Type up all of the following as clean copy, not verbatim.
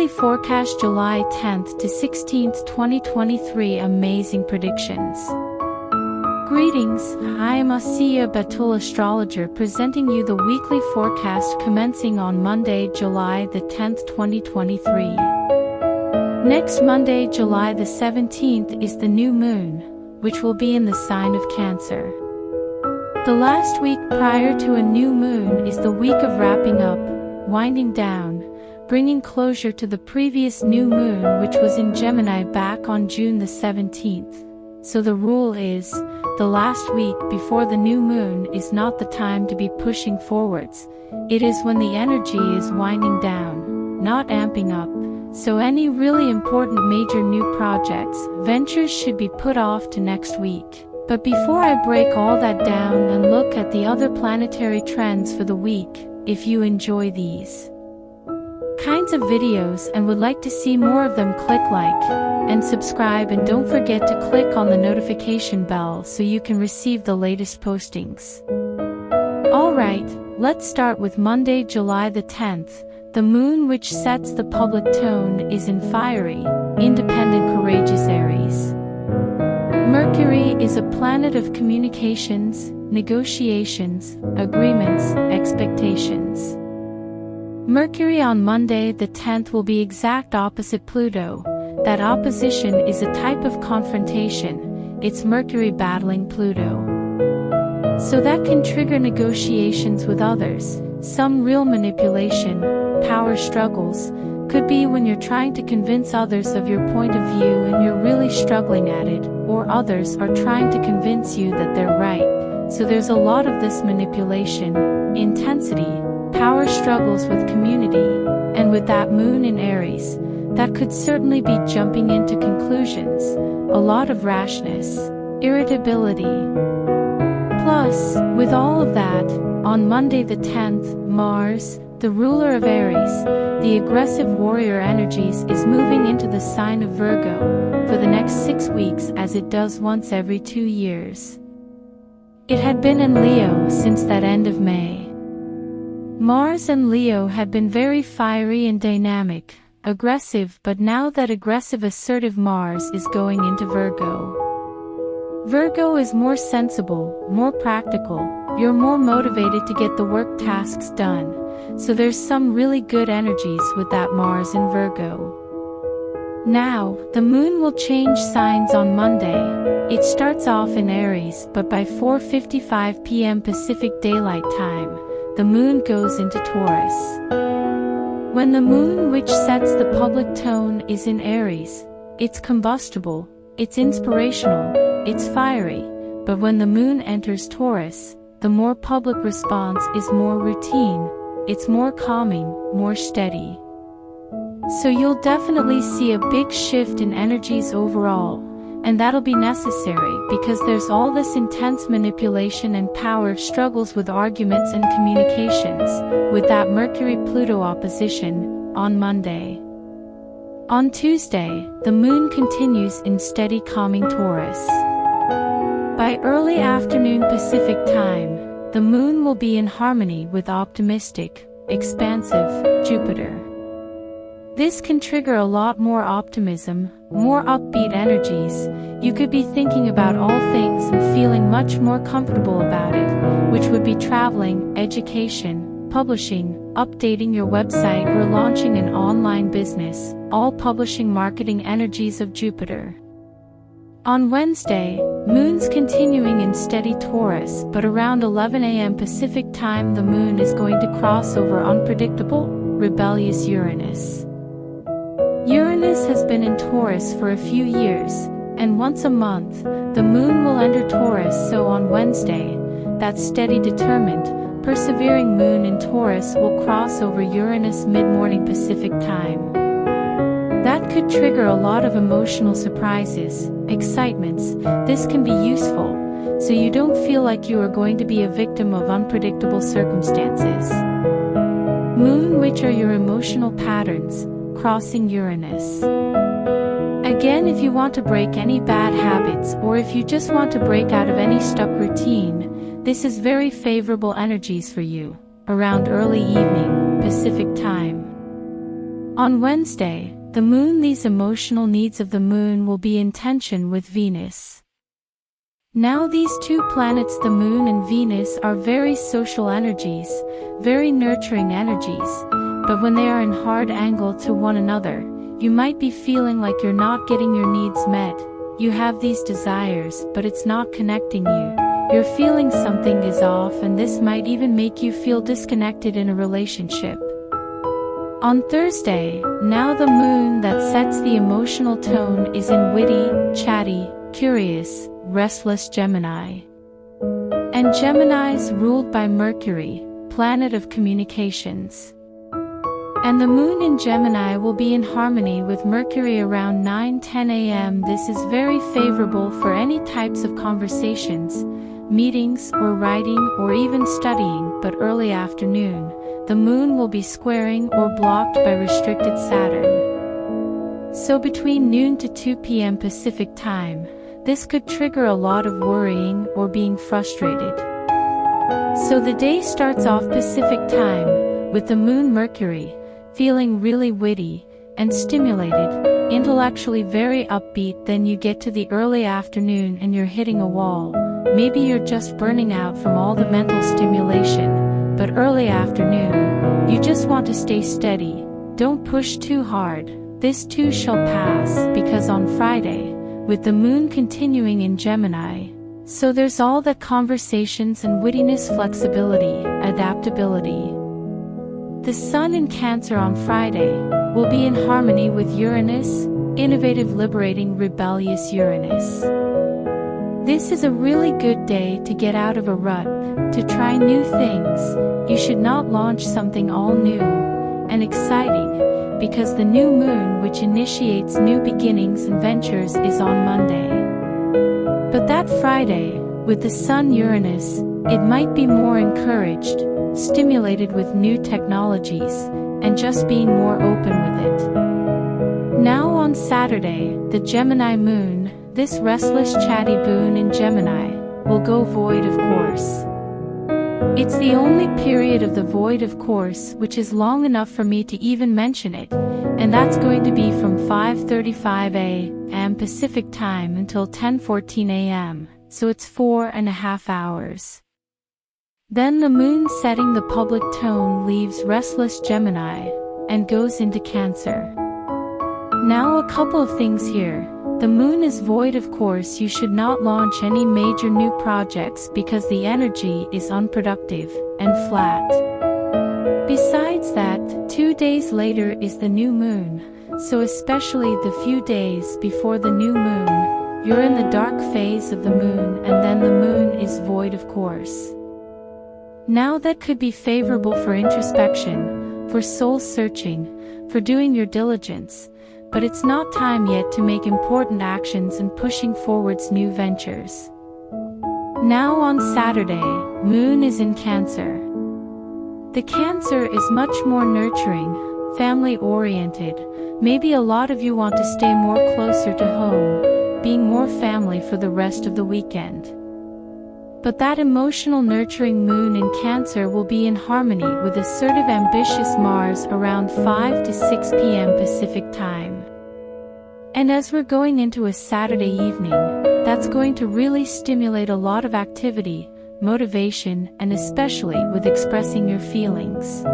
Weekly forecast July 10th to 16th, 2023. Amazing predictions. Greetings, I am Asiya Batool, astrologer, presenting you the weekly forecast commencing on Monday, July the 10th, 2023. Next Monday, July the 17th, is the new moon, which will be in the sign of Cancer. The last week prior to a new moon is the week of wrapping up, winding down, bringing closure to the previous new moon, which was in Gemini back on June the 17th. So the rule is, the last week before the new moon is not the time to be pushing forwards. It is when the energy is winding down, not amping up. So any really important major new projects, ventures should be put off to next week. But before I break all that down and look at the other planetary trends for the week, if you enjoy these kinds of videos and would like to see more of them, click like and subscribe, and don't forget to click on the notification bell so you can receive the latest postings. Alright, let's start with Monday, July the 10th. The moon, which sets the public tone, is in fiery, independent, courageous Aries. Mercury is a planet of communications, negotiations, agreements, expectations. Mercury on Monday the 10th will be exact opposite Pluto. That opposition is a type of confrontation. It's Mercury battling Pluto. So that can trigger negotiations with others, some real manipulation, power struggles. Could be when you're trying to convince others of your point of view and you're really struggling at it, or others are trying to convince you that they're right. So there's a lot of this manipulation, intensity, power struggles with community, and with that moon in Aries, that could certainly be jumping into conclusions, a lot of rashness, irritability. Plus, with all of that, on Monday the 10th, Mars, the ruler of Aries, the aggressive warrior energies, is moving into the sign of Virgo for the next 6 weeks, as it does once every 2 years. It had been in Leo since that end of May. Mars and Leo had been very fiery and dynamic, aggressive, but now that aggressive, assertive Mars is going into Virgo. Virgo is more sensible, more practical. You're more motivated to get the work tasks done. So there's some really good energies with that Mars in Virgo. Now, the moon will change signs on Monday. It starts off in Aries, but by 4:55 p.m. Pacific Daylight Time, the moon goes into Taurus. When the moon, which sets the public tone, is in Aries, it's combustible, it's inspirational, it's fiery. But when the moon enters Taurus, the more public response is more routine. It's more calming, more steady. So you'll definitely see a big shift in energies overall, and that'll be necessary because there's all this intense manipulation and power struggles with arguments and communications, with that Mercury-Pluto opposition, on Monday. On Tuesday, the moon continues in steady calming Taurus. By early afternoon Pacific time, the moon will be in harmony with optimistic, expansive Jupiter. This can trigger a lot more optimism, more upbeat energies. You could be thinking about all things and feeling much more comfortable about it, which would be traveling, education, publishing, updating your website, or launching an online business, all publishing marketing energies of Jupiter. On Wednesday, moon's continuing in steady Taurus, but around 11 a.m. Pacific time the moon is going to cross over unpredictable, rebellious Uranus. Uranus has been in Taurus for a few years, and once a month, the moon will enter Taurus. So on Wednesday, that steady, determined, persevering moon in Taurus will cross over Uranus mid-morning Pacific time. That could trigger a lot of emotional surprises, excitements. This can be useful, so you don't feel like you are going to be a victim of unpredictable circumstances. Moon, which are your emotional patterns, crossing Uranus. Again, if you want to break any bad habits, or if you just want to break out of any stuck routine, this is very favorable energies for you, around early evening, Pacific time. On Wednesday, the moon. These emotional needs of the moon will be in tension with Venus. Now these two planets, the moon and Venus, are very social energies, very nurturing energies, but when they are in hard angle to one another, you might be feeling like you're not getting your needs met. You have these desires, but it's not connecting you. You're feeling something is off, and this might even make you feel disconnected in a relationship. On Thursday, now the moon that sets the emotional tone is in witty, chatty, curious, restless Gemini. And Geminis ruled by Mercury, planet of communications. And the moon in Gemini will be in harmony with Mercury around 9-10 a.m. This is very favorable for any types of conversations, meetings or writing or even studying, but early afternoon, the moon will be squaring or blocked by restricted Saturn. So between noon to 2 p.m. Pacific time, this could trigger a lot of worrying or being frustrated. So the day starts off Pacific time, with the moon Mercury, feeling really witty and stimulated, intellectually very upbeat. Then you get to the early afternoon and you're hitting a wall. Maybe you're just burning out from all the mental stimulation, but early afternoon, you just want to stay steady. Don't push too hard. This too shall pass, because on Friday, with the moon continuing in Gemini, so there's all that conversations and wittiness, flexibility, adaptability. The sun in Cancer on Friday will be in harmony with Uranus, innovative, liberating, rebellious Uranus. This is a really good day to get out of a rut, to try new things. You should not launch something all new and exciting, because the new moon, which initiates new beginnings and ventures, is on Monday. But that Friday, with the sun Uranus, it might be more encouraged, stimulated with new technologies, and just being more open with it. Now on Saturday, the Gemini moon, this restless chatty boon in Gemini, will go void of course. It's the only period of the void of course which is long enough for me to even mention it, and that's going to be from 5:35 a.m. Pacific time until 10:14 a.m., so it's 4.5 hours. Then the moon setting the public tone leaves restless Gemini and goes into Cancer. Now a couple of things here. The moon is void of course. You should not launch any major new projects because the energy is unproductive and flat. Besides that, 2 days later is the new moon, so especially the few days before the new moon, you're in the dark phase of the moon, and then the moon is void of course. Now that could be favorable for introspection, for soul searching, for doing your diligence, but it's not time yet to make important actions and pushing forwards new ventures. Now on Saturday, moon is in Cancer. The Cancer is much more nurturing, family-oriented. Maybe a lot of you want to stay more closer to home, being more family for the rest of the weekend. But that emotional nurturing moon in Cancer will be in harmony with assertive ambitious Mars around 5 to 6 p.m. Pacific time. And as we're going into a Saturday evening, that's going to really stimulate a lot of activity, motivation, and especially with expressing your feelings.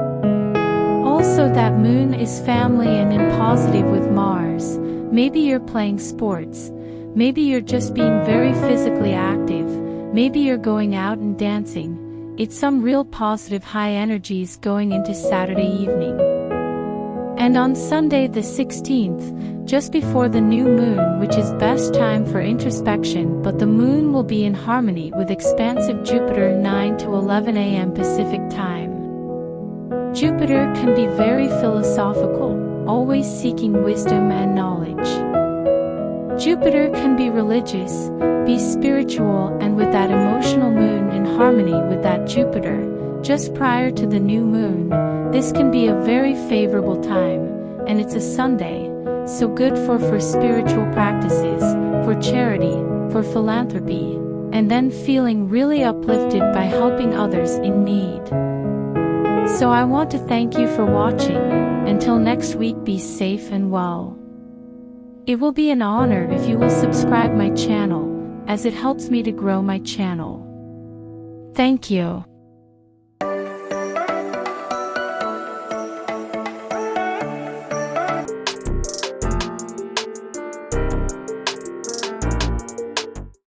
Also, that moon is family and in positive with Mars. Maybe you're playing sports. Maybe you're just being very physically active. Maybe you're going out and dancing. It's some real positive high energies going into Saturday evening. And on Sunday the 16th, just before the new moon, which is best time for introspection, but the moon will be in harmony with expansive Jupiter 9 to 11 a.m. Pacific time. Jupiter can be very philosophical, always seeking wisdom and knowledge. Jupiter can be religious, be spiritual, and with that emotional moon in harmony with that Jupiter, just prior to the new moon, this can be a very favorable time, and it's a Sunday, so good for spiritual practices, for charity, for philanthropy, and then feeling really uplifted by helping others in need. So I want to thank you for watching. Until next week, be safe and well. It will be an honor if you will subscribe my channel, as it helps me to grow my channel. Thank you.